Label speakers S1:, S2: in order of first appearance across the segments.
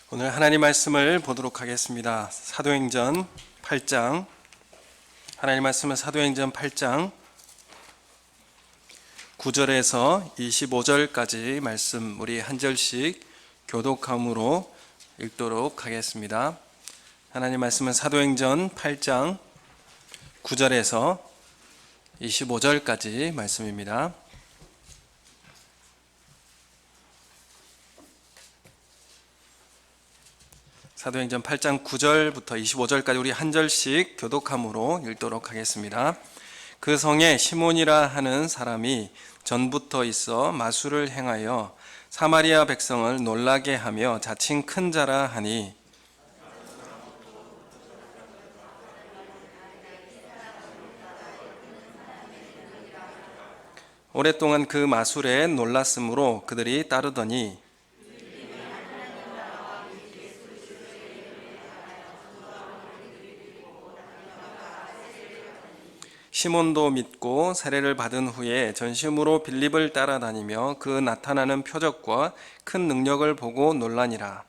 S1: 오늘 하나님 말씀을 보도록 하겠습니다. 사도행전 8장, 하나님 말씀은 사도행전 8장 9절에서 25절까지 말씀 우리 한 절씩 교독함으로 읽도록 하겠습니다. 하나님 말씀은 사도행전 8장 9절에서 25절까지 말씀입니다. 사도행전 8장 9절부터 25절까지 우리 한 절씩 교독함으로 읽도록 하겠습니다. 그 성에 시몬이라 하는 사람이 전부터 있어 마술을 행하여 사마리아 백성을 놀라게 하며 자칭 큰 자라 하니 오랫동안 그 마술에 놀랐으므로 그들이 따르더니 시몬도 믿고 세례를 받은 후에 전심으로 빌립을 따라다니며 그 나타나는 표적과 큰 능력을 보고 놀라니라.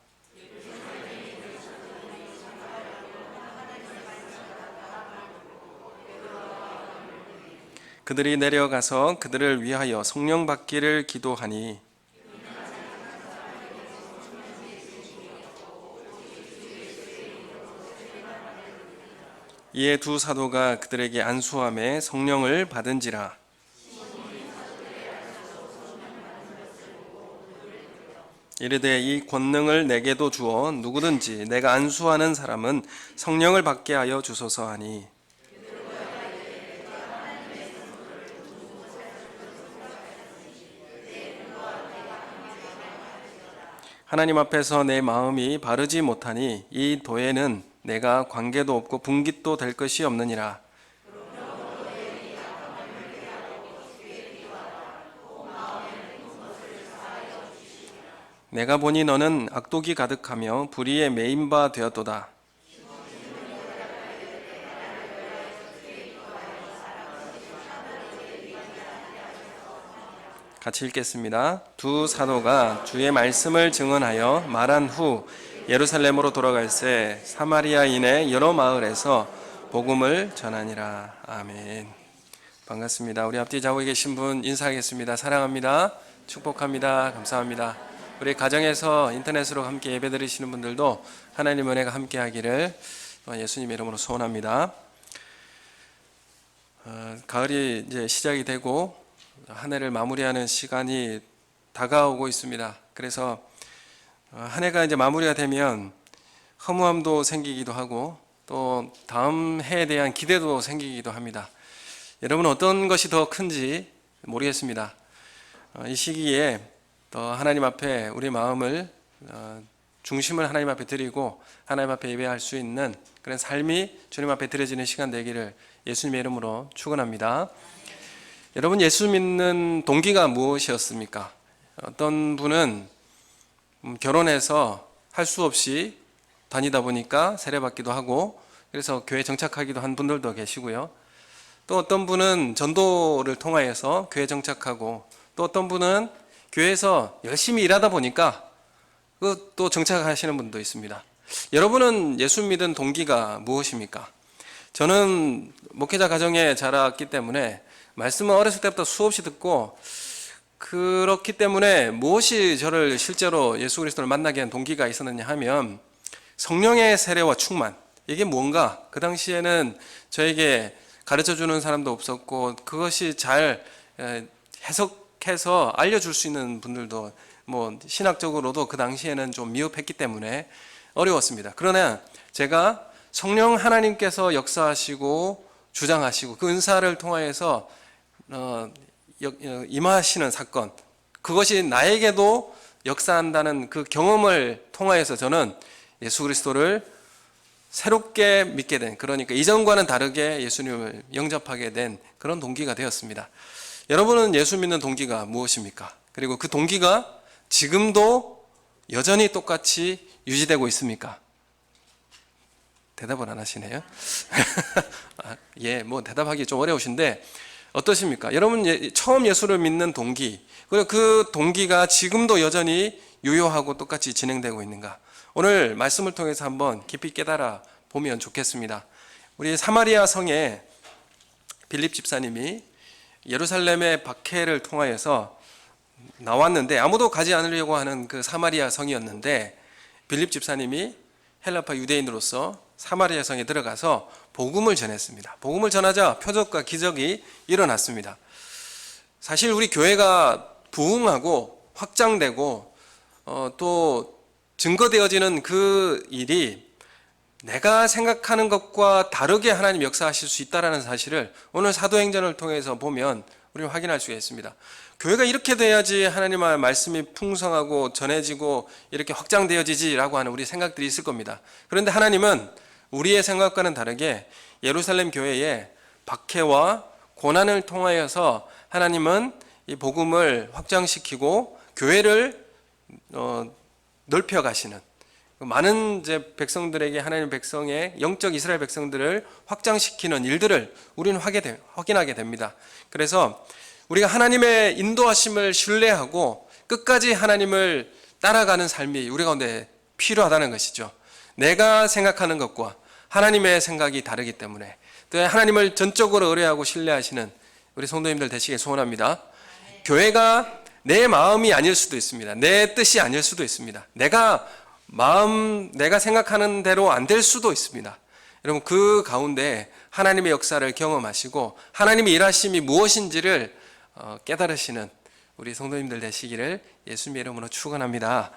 S1: 그들이 내려가서 그들을 위하여 성령 받기를 기도하니 이에 두 사도가 그들에게 안수함에 성령을 받은지라. 이르되 이 권능을 내게도 주어 누구든지 내가 안수하는 사람은 성령을 받게 하여 주소서 하니 하나님 앞에서 내 마음이 바르지 못하니 이 도에는 내가 관계도 없고 분깃도 될 것이 없느니라. 내가 보니 너는 악독이 가득하며 불의에 매인 바 되었도다. 같이 읽겠습니다. 두 사도가 주의 말씀을 증언하여 말한 후 예루살렘으로 돌아갈새 사마리아인의 여러 마을에서 복음을 전하니라. 아멘. 반갑습니다. 우리 앞뒤 좌우에 계신 분 인사하겠습니다. 사랑합니다. 축복합니다. 감사합니다. 우리 가정에서 인터넷으로 함께 예배 드리시는 분들도 하나님 은혜가 함께 하기를 예수님의 이름으로 소원합니다. 가을이 이제 시작이 되고 한 해를 마무리하는 시간이 다가오고 있습니다. 그래서 한 해가 이제 마무리가 되면 허무함도 생기기도 하고 또 다음 해에 대한 기대도 생기기도 합니다. 여러분은 어떤 것이 더 큰지 모르겠습니다. 이 시기에 더 하나님 앞에 우리 마음을 중심을 하나님 앞에 드리고 하나님 앞에 예배할 수 있는 그런 삶이 주님 앞에 드려지는 시간 되기를 예수님의 이름으로 축원합니다. 여러분, 예수 믿는 동기가 무엇이었습니까? 어떤 분은 결혼해서 할 수 없이 다니다 보니까 세례받기도 하고 그래서 교회 정착하기도 한 분들도 계시고요. 또 어떤 분은 전도를 통하여서 교회 정착하고 또 어떤 분은 교회에서 열심히 일하다 보니까 또 정착하시는 분도 있습니다. 여러분은 예수 믿은 동기가 무엇입니까? 저는 목회자 가정에 자랐기 때문에 말씀을 어렸을 때부터 수없이 듣고 그렇기 때문에 무엇이 저를 실제로 예수 그리스도를 만나게 한 동기가 있었느냐 하면 성령의 세례와 충만, 이게 뭔가 그 당시에는 저에게 가르쳐주는 사람도 없었고 그것이 잘 해석해서 알려줄 수 있는 분들도 신학적으로도 그 당시에는 좀 미흡했기 때문에 어려웠습니다. 그러나 제가 성령 하나님께서 역사하시고 주장하시고 그 은사를 통하여서 임하시는 사건, 그것이 나에게도 역사한다는 그 경험을 통하여서 저는 예수 그리스도를 새롭게 믿게 된, 그러니까 이전과는 다르게 예수님을 영접하게 된 그런 동기가 되었습니다. 여러분은 예수 믿는 동기가 무엇입니까? 그리고 그 동기가 지금도 여전히 똑같이 유지되고 있습니까? 대답을 안 하시네요. 예, 대답하기 좀 어려우신데 어떠십니까? 여러분 처음 예수를 믿는 동기, 그리고 그 동기가 지금도 여전히 유효하고 똑같이 진행되고 있는가? 오늘 말씀을 통해서 한번 깊이 깨달아 보면 좋겠습니다. 우리 사마리아 성에 빌립 집사님이 예루살렘의 박해를 통하여서 나왔는데 아무도 가지 않으려고 하는 그 사마리아 성이었는데 빌립 집사님이 헬라파 유대인으로서 사마리아 성에 들어가서 복음을 전했습니다. 복음을 전하자 표적과 기적이 일어났습니다. 사실 우리 교회가 부흥하고 확장되고 또 증거되어지는 그 일이 내가 생각하는 것과 다르게 하나님 역사하실 수 있다는 사실을 오늘 사도행전을 통해서 보면 우리는 확인할 수가 있습니다. 교회가 이렇게 돼야지 하나님의 말씀이 풍성하고 전해지고 이렇게 확장되어지지라고 하는 우리 생각들이 있을 겁니다. 그런데 하나님은 우리의 생각과는 다르게 예루살렘 교회에 박해와 고난을 통하여서 하나님은 이 복음을 확장시키고 교회를 넓혀 가시는 많은 이제 백성들에게 하나님의 백성의 영적 이스라엘 백성들을 확장시키는 일들을 우리는 확인하게 됩니다. 그래서 우리가 하나님의 인도하심을 신뢰하고 끝까지 하나님을 따라가는 삶이 우리 가운데 필요하다는 것이죠. 내가 생각하는 것과 하나님의 생각이 다르기 때문에 또 하나님을 전적으로 의뢰하고 신뢰하시는 우리 성도님들 되시길 소원합니다. 교회가 내 마음이 아닐 수도 있습니다. 내 뜻이 아닐 수도 있습니다. 내가 생각하는 대로 안 될 수도 있습니다. 여러분, 그 가운데 하나님의 역사를 경험하시고 하나님의 일하심이 무엇인지를 깨달으시는 우리 성도님들 되시기를 예수님의 이름으로 축원합니다.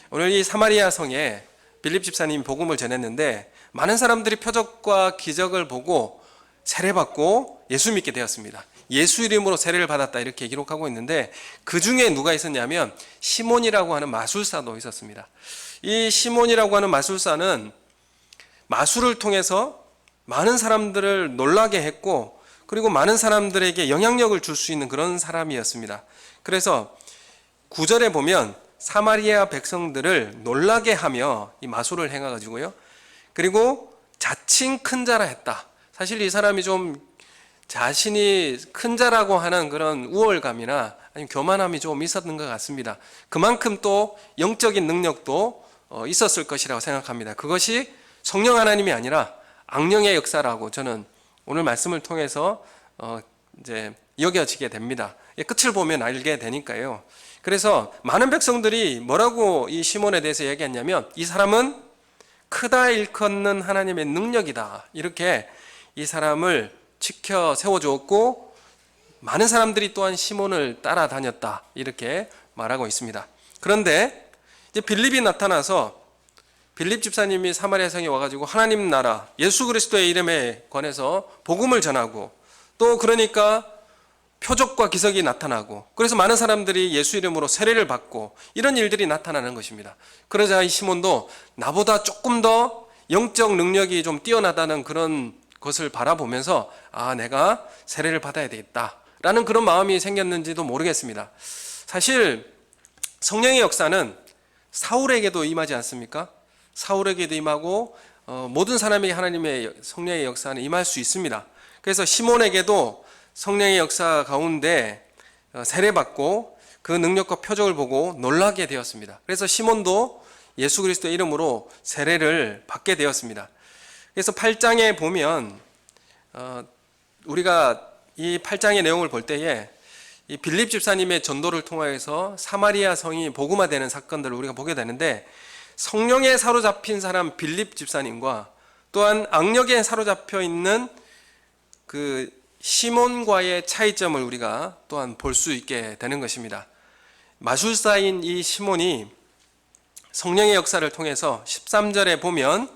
S1: 오늘 이 사마리아 성에 빌립 집사님이 복음을 전했는데 많은 사람들이 표적과 기적을 보고 세례받고 예수 믿게 되었습니다. 예수 이름으로 세례를 받았다 이렇게 기록하고 있는데 그 중에 누가 있었냐면 시몬이라고 하는 마술사도 있었습니다. 이 시몬이라고 하는 마술사는 마술을 통해서 많은 사람들을 놀라게 했고 그리고 많은 사람들에게 영향력을 줄 수 있는 그런 사람이었습니다. 그래서 9절에 보면 사마리아 백성들을 놀라게 하며 이 마술을 행해가지고요. 그리고 자칭 큰 자라 했다. 사실 이 사람이 좀 자신이 큰 자라고 하는 그런 우월감이나 아니면 교만함이 좀 있었던 것 같습니다. 그만큼 또 영적인 능력도 있었을 것이라고 생각합니다. 그것이 성령 하나님이 아니라 악령의 역사라고 저는 오늘 말씀을 통해서 이제 여겨지게 됩니다. 끝을 보면 알게 되니까요. 그래서 많은 백성들이 뭐라고 이 시몬에 대해서 얘기했냐면 이 사람은 크다 일컫는 하나님의 능력이다. 이렇게 이 사람을 지켜 세워주었고 많은 사람들이 또한 시몬을 따라다녔다. 이렇게 말하고 있습니다. 그런데 이제 빌립이 나타나서 빌립 집사님이 사마리아 성에 와가지고 하나님 나라 예수 그리스도의 이름에 관해서 복음을 전하고 또 그러니까 표적과 기적이 나타나고 그래서 많은 사람들이 예수 이름으로 세례를 받고 이런 일들이 나타나는 것입니다. 그러자 이 시몬도 나보다 조금 더 영적 능력이 좀 뛰어나다는 그런 것을 바라보면서 내가 세례를 받아야 되겠다라는 그런 마음이 생겼는지도 모르겠습니다. 사실 성령의 역사는 사울에게도 임하지 않습니까? 사울에게도 임하고 모든 사람에게 하나님의 성령의 역사는 임할 수 있습니다. 그래서 시몬에게도 성령의 역사 가운데 세례받고 그 능력과 표적을 보고 놀라게 되었습니다. 그래서 시몬도 예수 그리스도의 이름으로 세례를 받게 되었습니다. 그래서 8장에 보면 우리가 이 8장의 내용을 볼 때에 이 빌립 집사님의 전도를 통하여서 사마리아 성이 복음화되는 사건들을 우리가 보게 되는데 성령에 사로잡힌 사람 빌립 집사님과 또한 악력에 사로잡혀 있는 그 시몬과의 차이점을 우리가 또한 볼 수 있게 되는 것입니다. 마술사인 이 시몬이 성령의 역사를 통해서 13절에 보면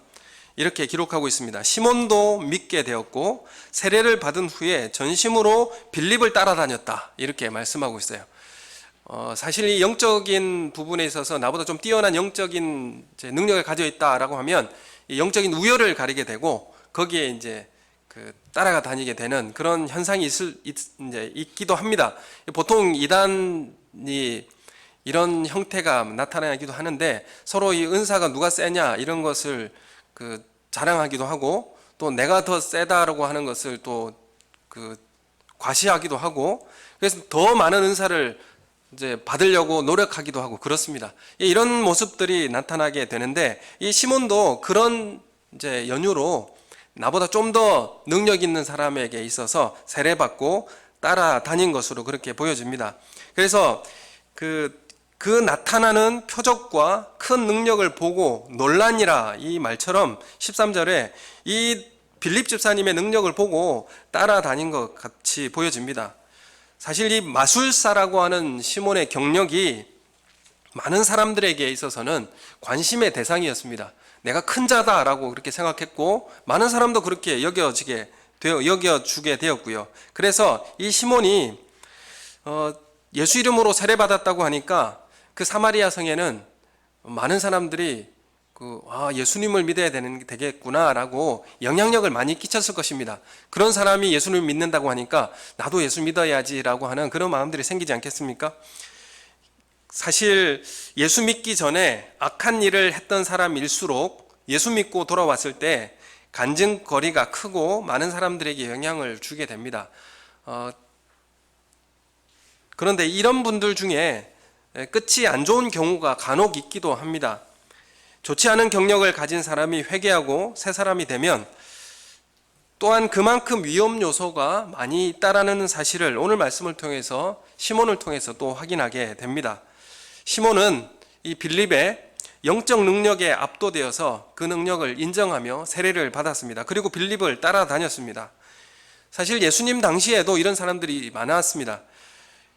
S1: 이렇게 기록하고 있습니다. 시몬도 믿게 되었고 세례를 받은 후에 전심으로 빌립을 따라다녔다. 이렇게 말씀하고 있어요. 사실 이 영적인 부분에 있어서 나보다 좀 뛰어난 영적인 능력을 가지고 있다라고 하면 이 영적인 우열을 가리게 되고 거기에 이제 따라가 다니게 되는 그런 현상이 있기도 합니다. 보통 이단이 이런 형태가 나타나기도 하는데 서로 이 은사가 누가 세냐 이런 것을 자랑하기도 하고 또 내가 더 세다라고 하는 것을 또 과시하기도 하고 그래서 더 많은 은사를 이제 받으려고 노력하기도 하고 그렇습니다. 이런 모습들이 나타나게 되는데 이 시몬도 그런 이제 연유로 나보다 좀 더 능력 있는 사람에게 있어서 세례받고 따라다닌 것으로 그렇게 보여집니다. 그래서 그 나타나는 표적과 큰 능력을 보고 놀라니라 이 말처럼 13절에 이 빌립 집사님의 능력을 보고 따라다닌 것 같이 보여집니다. 사실 이 마술사라고 하는 시몬의 경력이 많은 사람들에게 있어서는 관심의 대상이었습니다. 내가 큰 자다라고 그렇게 생각했고 많은 사람도 그렇게 여겨주게 되었고요. 그래서 이 시몬이 예수 이름으로 세례받았다고 하니까 그 사마리아 성에는 많은 사람들이 예수님을 믿어야 되겠구나라고 영향력을 많이 끼쳤을 것입니다. 그런 사람이 예수님을 믿는다고 하니까 나도 예수 믿어야지라고 하는 그런 마음들이 생기지 않겠습니까? 사실 예수 믿기 전에 악한 일을 했던 사람일수록 예수 믿고 돌아왔을 때 간증거리가 크고 많은 사람들에게 영향을 주게 됩니다. 그런데 이런 분들 중에 끝이 안 좋은 경우가 간혹 있기도 합니다. 좋지 않은 경력을 가진 사람이 회개하고 새 사람이 되면 또한 그만큼 위험 요소가 많이 있다라는 사실을 오늘 말씀을 통해서 시몬을 통해서 또 확인하게 됩니다. 시몬은 이 빌립의 영적 능력에 압도되어서 그 능력을 인정하며 세례를 받았습니다. 그리고 빌립을 따라다녔습니다. 사실 예수님 당시에도 이런 사람들이 많았습니다.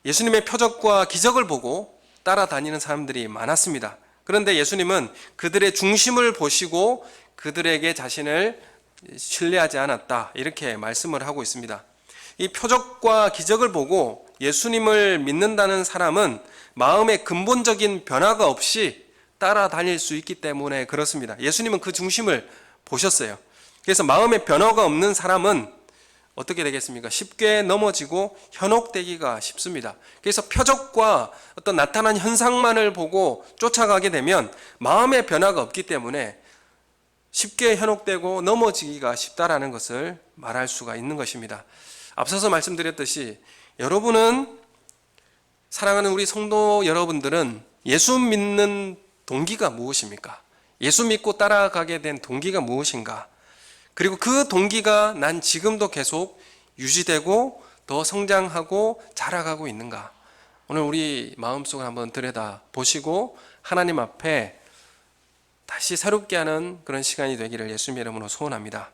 S1: 예수님의 표적과 기적을 보고 따라다니는 사람들이 많았습니다. 그런데 예수님은 그들의 중심을 보시고 그들에게 자신을 신뢰하지 않았다 이렇게 말씀을 하고 있습니다. 이 표적과 기적을 보고 예수님을 믿는다는 사람은 마음의 근본적인 변화가 없이 따라다닐 수 있기 때문에 그렇습니다. 예수님은 그 중심을 보셨어요. 그래서 마음의 변화가 없는 사람은 어떻게 되겠습니까? 쉽게 넘어지고 현혹되기가 쉽습니다. 그래서 표적과 어떤 나타난 현상만을 보고 쫓아가게 되면 마음의 변화가 없기 때문에 쉽게 현혹되고 넘어지기가 쉽다라는 것을 말할 수가 있는 것입니다. 앞서서 말씀드렸듯이 여러분은, 사랑하는 우리 성도 여러분들은 예수 믿는 동기가 무엇입니까? 예수 믿고 따라가게 된 동기가 무엇인가? 그리고 그 동기가 난 지금도 계속 유지되고 더 성장하고 자라가고 있는가? 오늘 우리 마음속을 한번 들여다 보시고 하나님 앞에 다시 새롭게 하는 그런 시간이 되기를 예수님의 이름으로 소원합니다.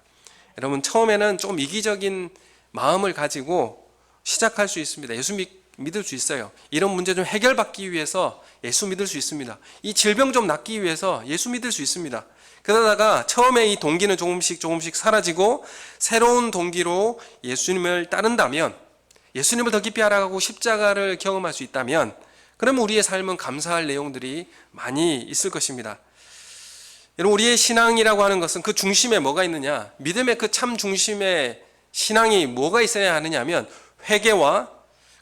S1: 여러분, 처음에는 좀 이기적인 마음을 가지고 시작할 수 있습니다. 예수 믿을 수 있어요. 이런 문제 좀 해결받기 위해서 예수 믿을 수 있습니다. 이 질병 좀 낫기 위해서 예수 믿을 수 있습니다. 그러다가 처음에 이 동기는 조금씩 사라지고 새로운 동기로 예수님을 따른다면, 예수님을 더 깊이 알아가고 십자가를 경험할 수 있다면, 그러면 우리의 삶은 감사할 내용들이 많이 있을 것입니다. 여러분, 우리의 신앙이라고 하는 것은 그 중심에 뭐가 있느냐? 믿음의 그 참 중심에 신앙이 뭐가 있어야 하느냐 하면 회개와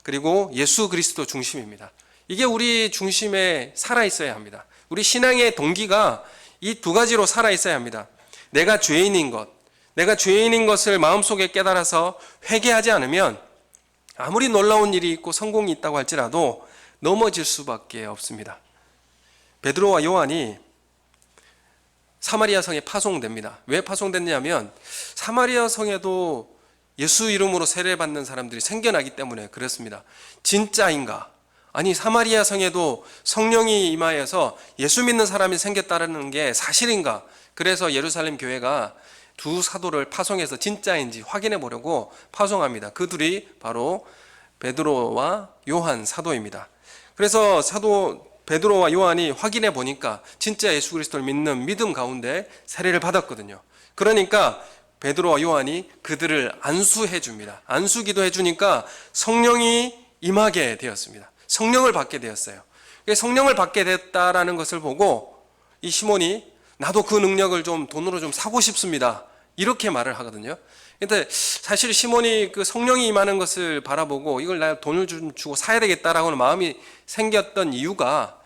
S1: 그리고 예수 그리스도 중심입니다. 이게 우리 중심에 살아있어야 합니다. 우리 신앙의 동기가 이 두 가지로 살아있어야 합니다. 내가 죄인인 것을 마음속에 깨달아서 회개하지 않으면 아무리 놀라운 일이 있고 성공이 있다고 할지라도 넘어질 수밖에 없습니다. 베드로와 요한이 사마리아 성에 파송됩니다. 왜 파송됐냐면 사마리아 성에도 예수 이름으로 세례받는 사람들이 생겨나기 때문에 그렇습니다. 진짜인가? 아니, 사마리아 성에도 성령이 임하여서 예수 믿는 사람이 생겼다는 게 사실인가? 그래서 예루살렘 교회가 두 사도를 파송해서 진짜인지 확인해 보려고 파송합니다. 그 둘이 바로 베드로와 요한 사도입니다. 그래서 사도 베드로와 요한이 확인해 보니까 진짜 예수 그리스도를 믿는 믿음 가운데 세례를 받았거든요. 그러니까 베드로와 요한이 그들을 안수해 줍니다. 안수 기도해 주니까 성령이 임하게 되었습니다. 성령을 받게 되었어요. 성령을 받게 됐다라는 것을 보고 이 시몬이 나도 그 능력을 좀 돈으로 좀 사고 싶습니다. 이렇게 말을 하거든요. 근데 사실 시몬이 그 성령이 임하는 것을 바라보고 이걸 내가 돈을 좀 주고 사야 되겠다라고는 마음이 생겼던 이유가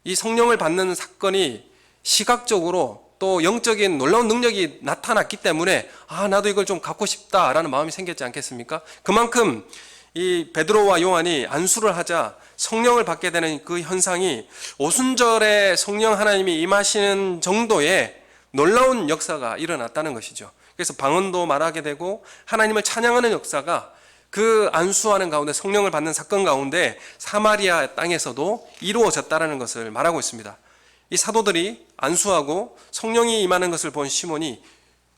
S1: 이 성령을 받는 사건이 시각적으로 또 영적인 놀라운 능력이 나타났기 때문에 나도 이걸 좀 갖고 싶다라는 마음이 생겼지 않겠습니까? 그만큼 이 베드로와 요한이 안수를 하자 성령을 받게 되는 그 현상이 오순절에 성령 하나님이 임하시는 정도의 놀라운 역사가 일어났다는 것이죠. 그래서 방언도 말하게 되고 하나님을 찬양하는 역사가 그 안수하는 가운데 성령을 받는 사건 가운데 사마리아 땅에서도 이루어졌다는 것을 말하고 있습니다. 이 사도들이 안수하고 성령이 임하는 것을 본 시몬이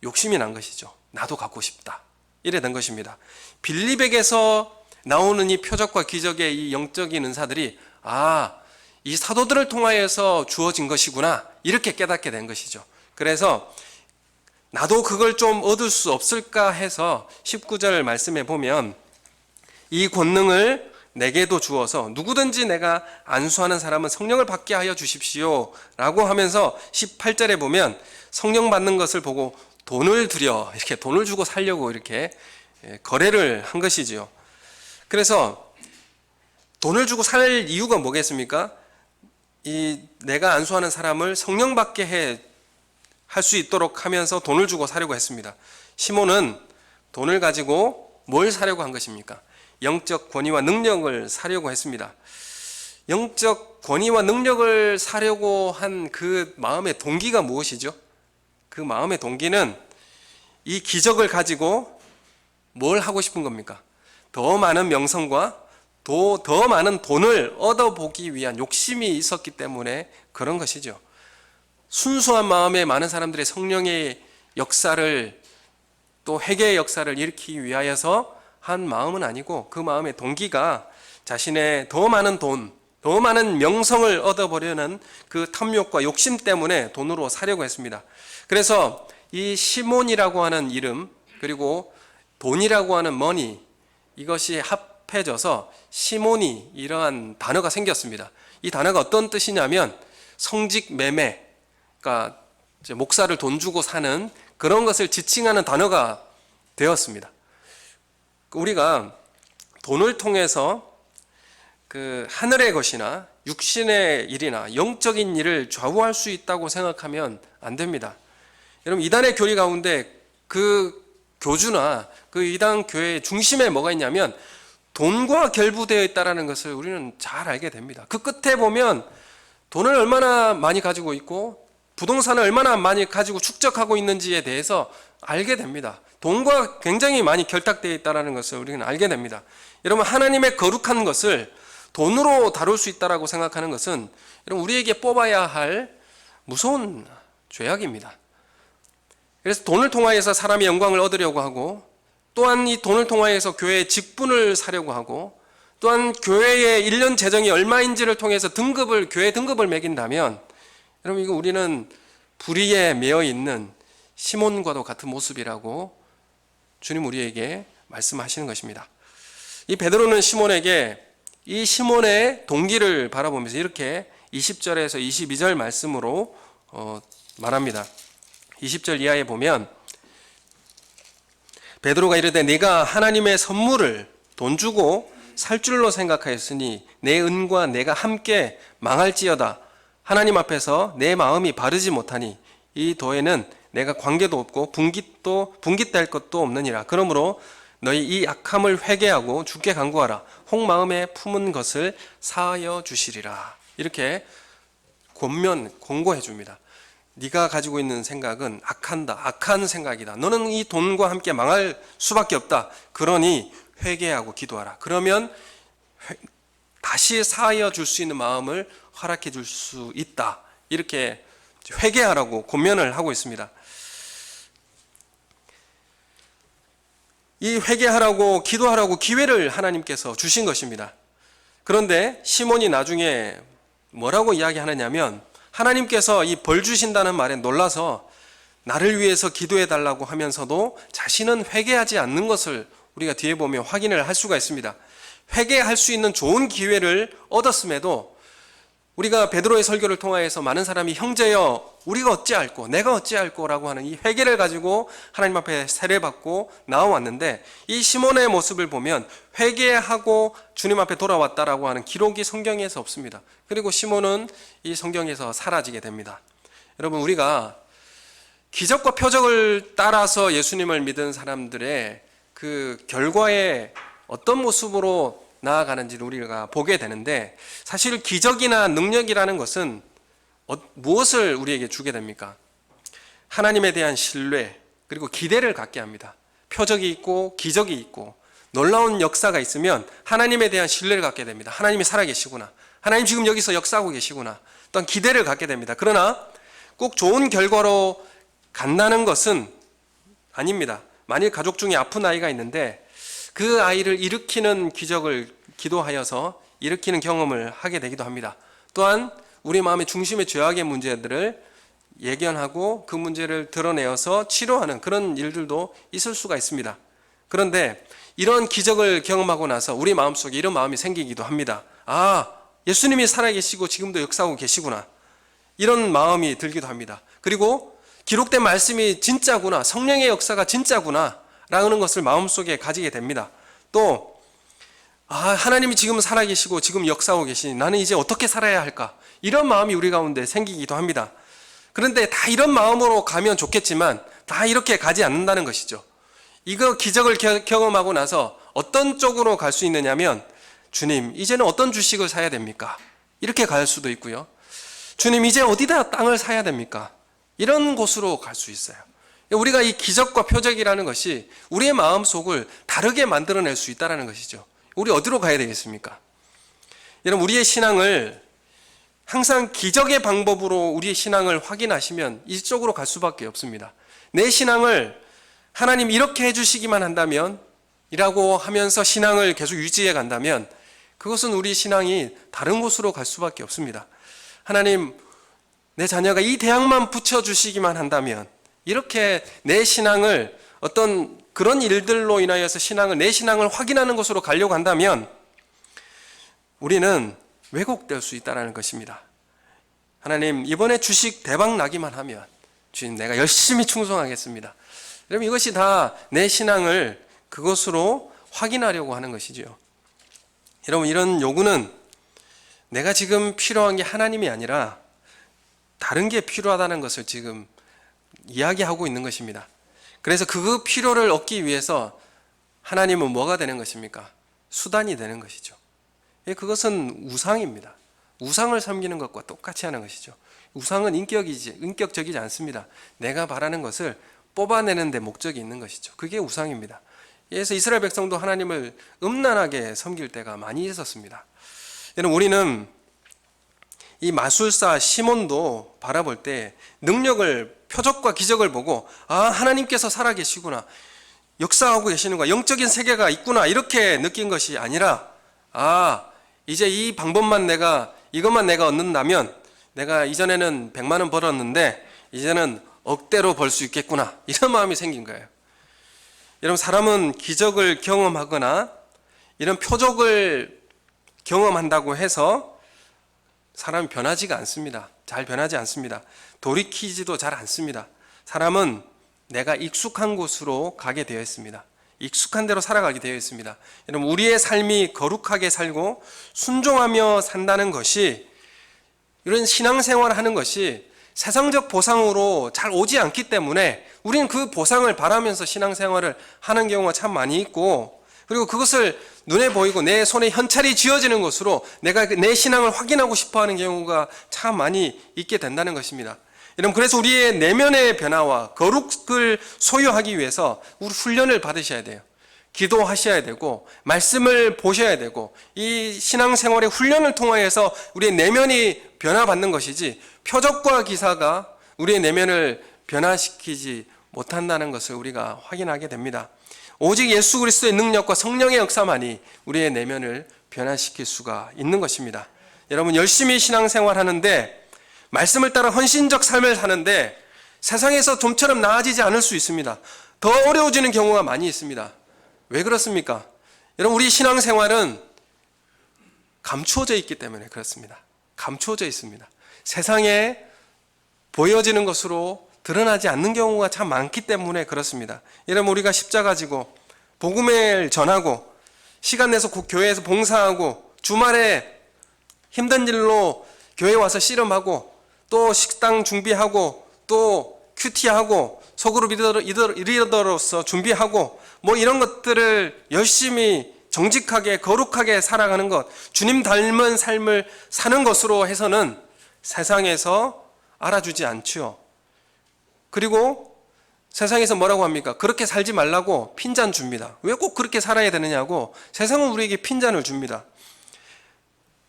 S1: 욕심이 난 것이죠. 나도 갖고 싶다. 이래 된 것입니다. 빌립에게서 나오는 이 표적과 기적의 이 영적인 은사들이 이 사도들을 통하여서 주어진 것이구나 이렇게 깨닫게 된 것이죠. 그래서 나도 그걸 좀 얻을 수 없을까 해서 19절 말씀에 보면 이 권능을 내게도 주어서 누구든지 내가 안수하는 사람은 성령을 받게 하여 주십시오 라고 하면서 18절에 보면 성령 받는 것을 보고 돈을 들여 이렇게 돈을 주고 살려고 이렇게 거래를 한 것이지요. 그래서 돈을 주고 살 이유가 뭐겠습니까? 이 내가 안수하는 사람을 성령 받게 할 수 있도록 하면서 돈을 주고 사려고 했습니다. 시몬은 돈을 가지고 뭘 사려고 한 것입니까? 영적 권위와 능력을 사려고 했습니다. 영적 권위와 능력을 사려고 한 그 마음의 동기가 무엇이죠? 그 마음의 동기는 이 기적을 가지고 뭘 하고 싶은 겁니까? 더 많은 명성과 더 많은 돈을 얻어보기 위한 욕심이 있었기 때문에 그런 것이죠. 순수한 마음에 많은 사람들의 성령의 역사를 또 회개의 역사를 일으키기 위하여서 한 마음은 아니고 그 마음의 동기가 자신의 더 많은 돈, 더 많은 명성을 얻어보려는 그 탐욕과 욕심 때문에 돈으로 사려고 했습니다. 그래서 이 시몬이라고 하는 이름 그리고 돈이라고 하는 머니 이것이 합해져서 시몬이 이러한 단어가 생겼습니다. 이 단어가 어떤 뜻이냐면 성직 매매, 그러니까 이제 목사를 돈 주고 사는 그런 것을 지칭하는 단어가 되었습니다. 우리가 돈을 통해서 그 하늘의 것이나 육신의 일이나 영적인 일을 좌우할 수 있다고 생각하면 안 됩니다. 여러분 이단의 교리 가운데 그 교주나 그 이단 교회의 중심에 뭐가 있냐면 돈과 결부되어 있다는 것을 우리는 잘 알게 됩니다. 그 끝에 보면 돈을 얼마나 많이 가지고 있고 부동산을 얼마나 많이 가지고 축적하고 있는지에 대해서 알게 됩니다. 돈과 굉장히 많이 결탁되어 있다는 것을 우리는 알게 됩니다. 여러분 하나님의 거룩한 것을 돈으로 다룰 수 있다고 생각하는 것은 여러분 우리에게 뽑아야 할 무서운 죄악입니다. 그래서 돈을 통하여서 사람의 영광을 얻으려고 하고 또한 이 돈을 통하여서 교회의 직분을 사려고 하고 또한 교회의 1년 재정이 얼마인지를 통해서 교회 등급을 매긴다면 여러분 이거 우리는 불의에 매여 있는 시몬과도 같은 모습이라고 주님 우리에게 말씀하시는 것입니다. 이 베드로는 시몬에게 이 시몬의 동기를 바라보면서 이렇게 20절에서 22절 말씀으로 말합니다. 20절 이하에 보면 베드로가 이르되 네가 하나님의 선물을 돈 주고 살 줄로 생각하였으니 내 은과 내가 함께 망할지어다. 하나님 앞에서 내 마음이 바르지 못하니 이 도에는 내가 관계도 없고 분깃될 것도 없느니라. 그러므로 너희 이 악함을 회개하고 주께 간구하라. 혹 마음에 품은 것을 사하여 주시리라. 이렇게 권고해 줍니다. 네가 가지고 있는 생각은 악한 생각이다. 너는 이 돈과 함께 망할 수밖에 없다. 그러니 회개하고 기도하라. 그러면 다시 사하여 줄 수 있는 마음을 허락해 줄 수 있다. 이렇게 회개하라고 권면을 하고 있습니다. 이 회개하라고 기도하라고 기회를 하나님께서 주신 것입니다. 그런데 시몬이 나중에 뭐라고 이야기하느냐면 하나님께서 이 벌 주신다는 말에 놀라서 나를 위해서 기도해 달라고 하면서도 자신은 회개하지 않는 것을 우리가 뒤에 보면 확인을 할 수가 있습니다. 회개할 수 있는 좋은 기회를 얻었음에도 우리가 베드로의 설교를 통하여서 많은 사람이 형제여 우리가 어찌할꼬 내가 어찌할꼬 라고 하는 이 회개를 가지고 하나님 앞에 세례받고 나와왔는데 이 시몬의 모습을 보면 회개하고 주님 앞에 돌아왔다라고 하는 기록이 성경에서 없습니다. 그리고 시몬은 이 성경에서 사라지게 됩니다. 여러분 우리가 기적과 표적을 따라서 예수님을 믿은 사람들의 그 결과에 어떤 모습으로 나아가는지를 우리가 보게 되는데, 사실 기적이나 능력이라는 것은 무엇을 우리에게 주게 됩니까? 하나님에 대한 신뢰, 그리고 기대를 갖게 합니다. 표적이 있고 기적이 있고 놀라운 역사가 있으면 하나님에 대한 신뢰를 갖게 됩니다. 하나님이 살아계시구나, 하나님 지금 여기서 역사하고 계시구나, 또한 기대를 갖게 됩니다. 그러나 꼭 좋은 결과로 간다는 것은 아닙니다. 만일 가족 중에 아픈 아이가 있는데 그 아이를 일으키는 기적을 기도하여서 일으키는 경험을 하게 되기도 합니다. 또한 우리 마음의 중심의 죄악의 문제들을 예견하고 그 문제를 드러내어서 치료하는 그런 일들도 있을 수가 있습니다. 그런데 이런 기적을 경험하고 나서 우리 마음속에 이런 마음이 생기기도 합니다. 아, 예수님이 살아계시고 지금도 역사하고 계시구나, 이런 마음이 들기도 합니다. 그리고 기록된 말씀이 진짜구나, 성령의 역사가 진짜구나 라는 것을 마음속에 가지게 됩니다. 또 하나님이 지금 살아계시고 지금 역사하고 계시니 나는 이제 어떻게 살아야 할까, 이런 마음이 우리 가운데 생기기도 합니다. 그런데 다 이런 마음으로 가면 좋겠지만 다 이렇게 가지 않는다는 것이죠. 이거 기적을 경험하고 나서 어떤 쪽으로 갈 수 있느냐면, 주님 이제는 어떤 주식을 사야 됩니까? 이렇게 갈 수도 있고요. 주님 이제 어디다 땅을 사야 됩니까? 이런 곳으로 갈 수 있어요. 우리가 이 기적과 표적이라는 것이 우리의 마음속을 다르게 만들어낼 수 있다는 것이죠. 우리 어디로 가야 되겠습니까? 여러분, 우리의 신앙을 항상 기적의 방법으로 우리의 신앙을 확인하시면 이쪽으로 갈 수밖에 없습니다. 내 신앙을 하나님 이렇게 해주시기만 한다면 이라고 하면서 신앙을 계속 유지해 간다면 그것은 우리 신앙이 다른 곳으로 갈 수밖에 없습니다. 하나님, 내 자녀가 이 대학만 붙여주시기만 한다면, 이렇게 내 신앙을 어떤 그런 일들로 인하여서 내 신앙을 확인하는 곳으로 가려고 한다면 우리는 왜곡될 수 있다는 것입니다. 하나님, 이번에 주식 대박 나기만 하면 주님 내가 열심히 충성하겠습니다. 여러분, 이것이 다 내 신앙을 그것으로 확인하려고 하는 것이지요. 여러분, 이런 요구는 내가 지금 필요한 게 하나님이 아니라 다른 게 필요하다는 것을 지금 이야기하고 있는 것입니다. 그래서 그 필요를 얻기 위해서 하나님은 뭐가 되는 것입니까? 수단이 되는 것이죠. 그것은 우상입니다. 우상을 섬기는 것과 똑같이 하는 것이죠. 우상은 인격적이지 않습니다. 내가 바라는 것을 뽑아내는 데 목적이 있는 것이죠. 그게 우상입니다. 그래서 이스라엘 백성도 하나님을 음란하게 섬길 때가 많이 있었습니다. 여러분, 우리는 이 마술사 시몬도 바라볼 때 능력을, 표적과 기적을 보고 하나님께서 살아계시구나, 역사하고 계시는구나, 영적인 세계가 있구나, 이렇게 느낀 것이 아니라 이제 이 방법만 이것만 내가 얻는다면 내가 이전에는 100만 원 벌었는데 이제는 억대로 벌 수 있겠구나, 이런 마음이 생긴 거예요. 여러분, 사람은 기적을 경험하거나 이런 표적을 경험한다고 해서 사람이 변하지가 않습니다. 잘 변하지 않습니다. 돌이키지도 잘 않습니다. 사람은 내가 익숙한 곳으로 가게 되어 있습니다. 익숙한 대로 살아가게 되어 있습니다. 여러분, 우리의 삶이 거룩하게 살고 순종하며 산다는 것이, 이런 신앙생활을 하는 것이 세상적 보상으로 잘 오지 않기 때문에 우리는 그 보상을 바라면서 신앙생활을 하는 경우가 참 많이 있고, 그리고 그것을 눈에 보이고 내 손에 현찰이 쥐어지는 것으로 내가 내 신앙을 확인하고 싶어하는 경우가 참 많이 있게 된다는 것입니다. 여러분, 그래서 우리의 내면의 변화와 거룩을 소유하기 위해서 우리 훈련을 받으셔야 돼요. 기도하셔야 되고 말씀을 보셔야 되고, 이 신앙생활의 훈련을 통하여서 우리의 내면이 변화받는 것이지 표적과 기사가 우리의 내면을 변화시키지 못한다는 것을 우리가 확인하게 됩니다. 오직 예수 그리스도의 능력과 성령의 역사만이 우리의 내면을 변화시킬 수가 있는 것입니다. 여러분, 열심히 신앙생활 하는데, 말씀을 따라 헌신적 삶을 사는데 세상에서 좀처럼 나아지지 않을 수 있습니다. 더 어려워지는 경우가 많이 있습니다. 왜 그렇습니까? 여러분, 우리 신앙생활은 감추어져 있기 때문에 그렇습니다. 감추어져 있습니다. 세상에 보여지는 것으로 드러나지 않는 경우가 참 많기 때문에 그렇습니다. 여러분, 우리가 십자가 지고 복음을 전하고 시간 내서 교회에서 봉사하고 주말에 힘든 일로 교회 와서 씨름하고 또 식당 준비하고 또 큐티하고 소그룹 리더로서 준비하고 이런 것들을 열심히 정직하게 거룩하게 살아가는 것, 주님 닮은 삶을 사는 것으로 해서는 세상에서 알아주지 않지요. 그리고 세상에서 뭐라고 합니까? 그렇게 살지 말라고 핀잔 줍니다. 왜 꼭 그렇게 살아야 되느냐고 세상은 우리에게 핀잔을 줍니다.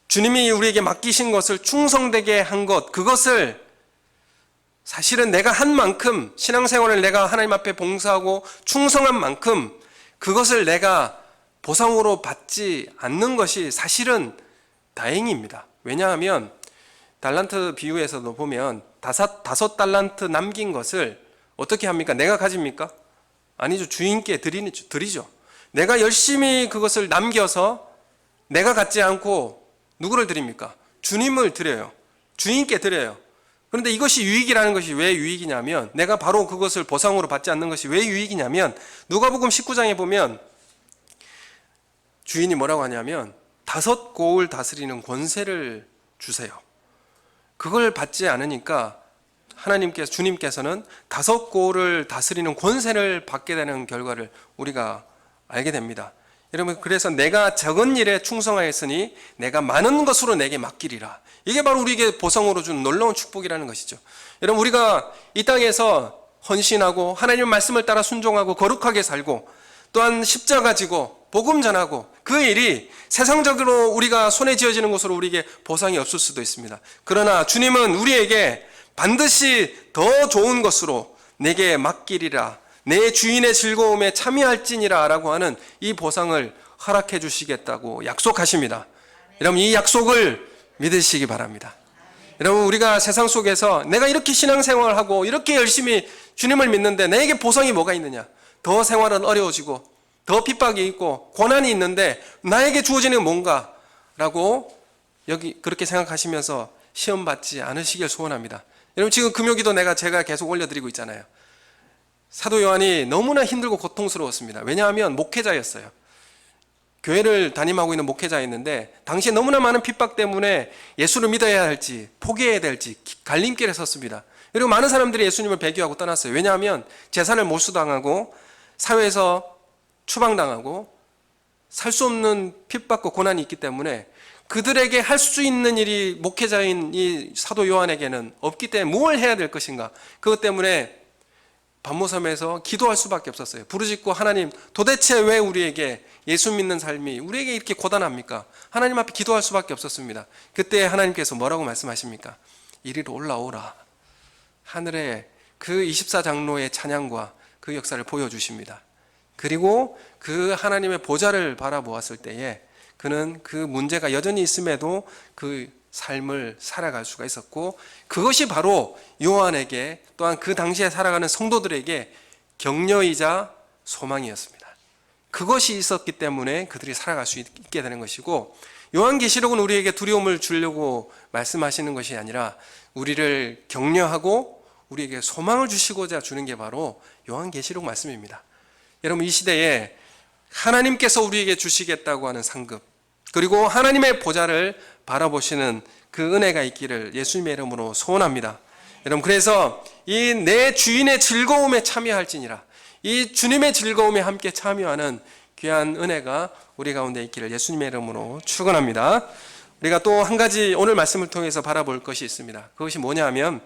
S1: 주님이 우리에게 맡기신 것을 충성되게 한 것, 그것을 사실은 내가 한 만큼, 신앙생활을 내가 하나님 앞에 봉사하고 충성한 만큼 그것을 내가 보상으로 받지 않는 것이 사실은 다행입니다. 왜냐하면 달란트 비유에서도 보면 다섯 달란트 남긴 것을 어떻게 합니까? 내가 가집니까? 아니죠. 주인께 드리죠. 내가 열심히 그것을 남겨서 내가 갖지 않고 누구를 드립니까? 주님을 드려요. 주인께 드려요. 그런데 이것이 유익이라는 것이 왜 유익이냐면, 내가 바로 그것을 보상으로 받지 않는 것이 왜 유익이냐면, 누가복음 19장에 보면 주인이 뭐라고 하냐면 5 고을 다스리는 권세를 주세요. 그걸 받지 않으니까 주님께서는 5 고을을 다스리는 권세를 받게 되는 결과를 우리가 알게 됩니다. 여러분, 그래서 내가 적은 일에 충성하였으니 내가 많은 것으로 내게 맡기리라. 이게 바로 우리에게 보상으로 준 놀라운 축복이라는 것이죠. 여러분, 우리가 이 땅에서 헌신하고 하나님의 말씀을 따라 순종하고 거룩하게 살고 또한 십자가 지고 복음 전하고, 그 일이 세상적으로 우리가 손에 쥐어지는 것으로 우리에게 보상이 없을 수도 있습니다. 그러나 주님은 우리에게 반드시 더 좋은 것으로 내게 맡기리라, 내 주인의 즐거움에 참여할지니라 라고 하는 이 보상을 허락해 주시겠다고 약속하십니다. 여러분, 이 약속을 믿으시기 바랍니다. 여러분, 우리가 세상 속에서 내가 이렇게 신앙생활하고 이렇게 열심히 주님을 믿는데 내게 보상이 뭐가 있느냐? 더 생활은 어려워지고 더 핍박이 있고 고난이 있는데 나에게 주어지는 뭔가? 라고 그렇게 생각하시면서 시험 받지 않으시길 소원합니다. 여러분, 지금 금요기도 제가 계속 올려드리고 있잖아요. 사도 요한이 너무나 힘들고 고통스러웠습니다. 왜냐하면 목회자였어요. 교회를 담임하고 있는 목회자였는데 당시에 너무나 많은 핍박 때문에 예수를 믿어야 할지 포기해야 될지 갈림길에 섰습니다. 그리고 많은 사람들이 예수님을 배교하고 떠났어요. 왜냐하면 재산을 몰수당하고 사회에서 추방당하고 살 수 없는 핍박과 고난이 있기 때문에 그들에게 할 수 있는 일이 목회자인 이 사도 요한에게는 없기 때문에 뭘 해야 될 것인가? 그것 때문에 반모섬에서 기도할 수밖에 없었어요. 부르짖고, 하나님, 도대체 왜 우리에게 예수 믿는 삶이 우리에게 이렇게 고단합니까? 하나님 앞에 기도할 수밖에 없었습니다. 그때 하나님께서 뭐라고 말씀하십니까? 이리로 올라오라. 하늘에 그 24장로의 찬양과 그 역사를 보여주십니다. 그리고 그 하나님의 보좌를 바라보았을 때에 그는 그 문제가 여전히 있음에도 그 삶을 살아갈 수가 있었고, 그것이 바로 요한에게 또한 그 당시에 살아가는 성도들에게 격려이자 소망이었습니다. 그것이 있었기 때문에 그들이 살아갈 수 있게 되는 것이고, 요한계시록은 우리에게 두려움을 주려고 말씀하시는 것이 아니라 우리를 격려하고 우리에게 소망을 주시고자 주는 게 바로 요한계시록 말씀입니다. 여러분, 이 시대에 하나님께서 우리에게 주시겠다고 하는 상급, 그리고 하나님의 보좌를 바라보시는 그 은혜가 있기를 예수님의 이름으로 소원합니다. 여러분, 그래서 이 내 주인의 즐거움에 참여할지니라, 이 주님의 즐거움에 함께 참여하는 귀한 은혜가 우리 가운데 있기를 예수님의 이름으로 축원합니다. 우리가 또 한 가지 오늘 말씀을 통해서 바라볼 것이 있습니다. 그것이 뭐냐 하면,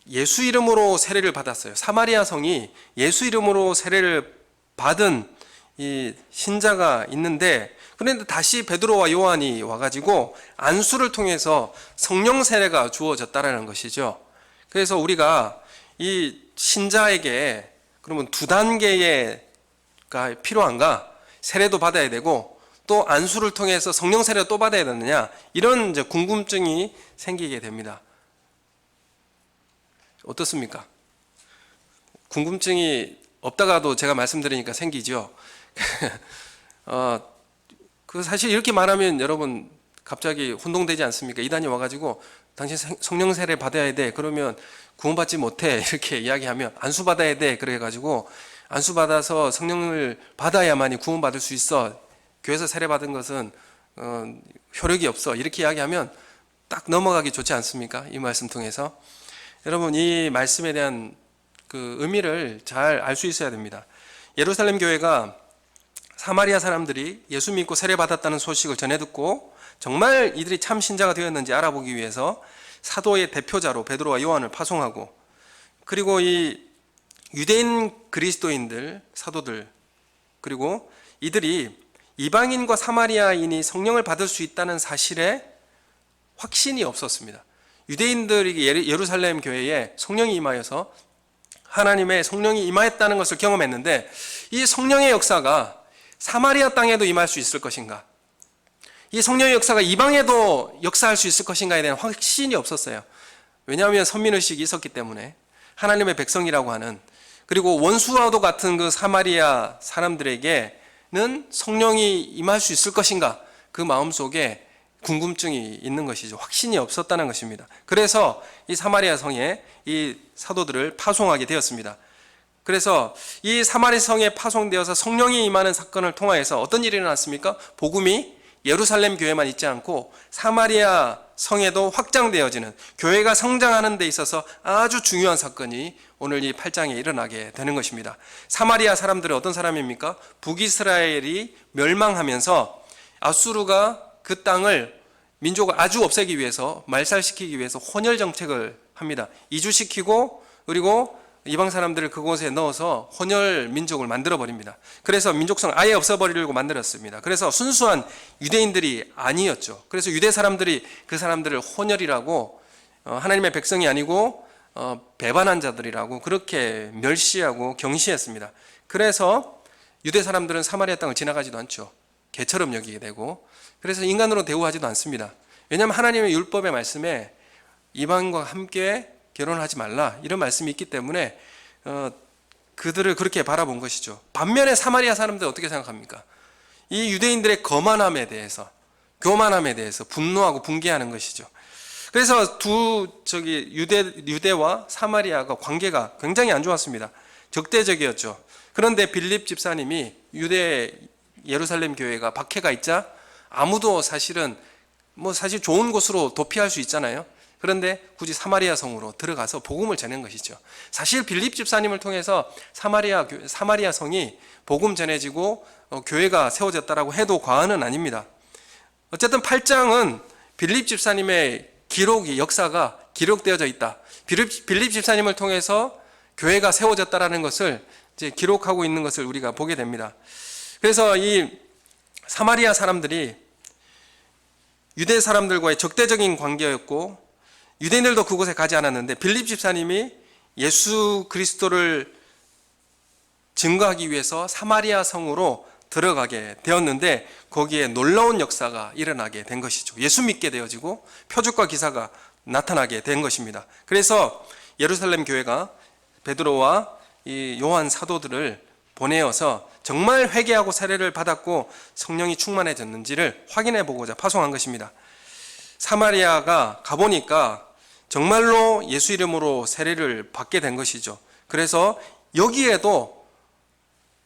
S1: 예수 이름으로 세례를 받았어요. 사마리아 성이 예수 이름으로 세례를 받은 이 신자가 있는데, 그런데 다시 베드로와 요한이 와가지고 안수를 통해서 성령 세례가 주어졌다라는 것이죠. 그래서 우리가 이 신자에게 그러면 2단계가 필요한가? 세례도 받아야 되고 또 안수를 통해서 성령 세례를 또 받아야 되느냐? 이런 이제 궁금증이 생기게 됩니다. 어떻습니까? 궁금증이 없다가도 제가 말씀드리니까 생기죠. 그 사실 이렇게 말하면 여러분 갑자기 혼동되지 않습니까? 이단이 와가지고 당신 성령 세례 받아야 돼. 그러면 구원받지 못해. 이렇게 이야기하면 안수 받아야 돼. 그래가지고 안수 받아서 성령을 받아야만이 구원받을 수 있어. 교회에서 세례 받은 것은 효력이 없어. 이렇게 이야기하면 딱 넘어가기 좋지 않습니까? 이 말씀 통해서. 여러분, 이 말씀에 대한 그 의미를 잘 알 수 있어야 됩니다. 예루살렘 교회가 사마리아 사람들이 예수 믿고 세례받았다는 소식을 전해 듣고 정말 이들이 참 신자가 되었는지 알아보기 위해서 사도의 대표자로 베드로와 요한을 파송하고, 그리고 이 유대인 그리스도인들, 사도들, 그리고 이들이 이방인과 사마리아인이 성령을 받을 수 있다는 사실에 확신이 없었습니다. 유대인들이 예루살렘 교회에 성령이 임하여서 하나님의 성령이 임하였다는 것을 경험했는데, 이 성령의 역사가 사마리아 땅에도 임할 수 있을 것인가, 이 성령의 역사가 이방에도 역사할 수 있을 것인가에 대한 확신이 없었어요. 왜냐하면 선민의식이 있었기 때문에. 하나님의 백성이라고 하는, 그리고 원수와도 같은 그 사마리아 사람들에게는 성령이 임할 수 있을 것인가, 그 마음속에 궁금증이 있는 것이죠. 확신이 없었다는 것입니다. 그래서 이 사마리아 성에 이 사도들을 파송하게 되었습니다. 그래서 이 사마리아 성에 파송되어서 성령이 임하는 사건을 통하여서 어떤 일이 일어났습니까? 복음이 예루살렘 교회만 있지 않고 사마리아 성에도 확장되어지는, 교회가 성장하는 데 있어서 아주 중요한 사건이 오늘 이 8장에 일어나게 되는 것입니다. 사마리아 사람들은 어떤 사람입니까? 북이스라엘이 멸망하면서 아수르가 그 땅을, 민족을 아주 없애기 위해서, 말살시키기 위해서 혼혈 정책을 합니다. 이주시키고, 그리고 이방 사람들을 그곳에 넣어서 혼혈 민족을 만들어 버립니다. 그래서 민족성을 아예 없애버리려고 만들었습니다. 그래서 순수한 유대인들이 아니었죠. 그래서 유대 사람들이 그 사람들을 혼혈이라고, 하나님의 백성이 아니고 배반한 자들이라고 그렇게 멸시하고 경시했습니다. 그래서 유대 사람들은 사마리아 땅을 지나가지도 않죠. 개처럼 여기게 되고, 그래서 인간으로 대우하지도 않습니다. 왜냐하면 하나님의 율법의 말씀에 이방인과 함께 결혼을 하지 말라, 이런 말씀이 있기 때문에 그들을 그렇게 바라본 것이죠. 반면에 사마리아 사람들은 어떻게 생각합니까? 이 유대인들의 거만함에 대해서, 교만함에 대해서 분노하고 분개하는 것이죠. 그래서 유대와 사마리아가 관계가 굉장히 안 좋았습니다. 적대적이었죠. 그런데 빌립 집사님이 유대 예루살렘 교회가 박해가 있자 아무도 사실 좋은 곳으로 도피할 수 있잖아요. 그런데 굳이 사마리아 성으로 들어가서 복음을 전한 것이죠. 사실 빌립 집사님을 통해서 사마리아 성이 복음 전해지고 교회가 세워졌다라고 해도 과언은 아닙니다. 어쨌든 8장은 빌립 집사님의 역사가 기록되어져 있다. 빌립 집사님을 통해서 교회가 세워졌다라는 것을 이제 기록하고 있는 것을 우리가 보게 됩니다. 그래서 이 사마리아 사람들이 유대 사람들과의 적대적인 관계였고, 유대인들도 그곳에 가지 않았는데 빌립 집사님이 예수 그리스도를 증거하기 위해서 사마리아 성으로 들어가게 되었는데, 거기에 놀라운 역사가 일어나게 된 것이죠. 예수 믿게 되어지고 표적과 기사가 나타나게 된 것입니다. 그래서 예루살렘 교회가 베드로와 이 요한 사도들을 보내어서 정말 회개하고 세례를 받았고 성령이 충만해졌는지를 확인해 보고자 파송한 것입니다. 사마리아가 가보니까 정말로 예수 이름으로 세례를 받게 된 것이죠. 그래서 여기에도,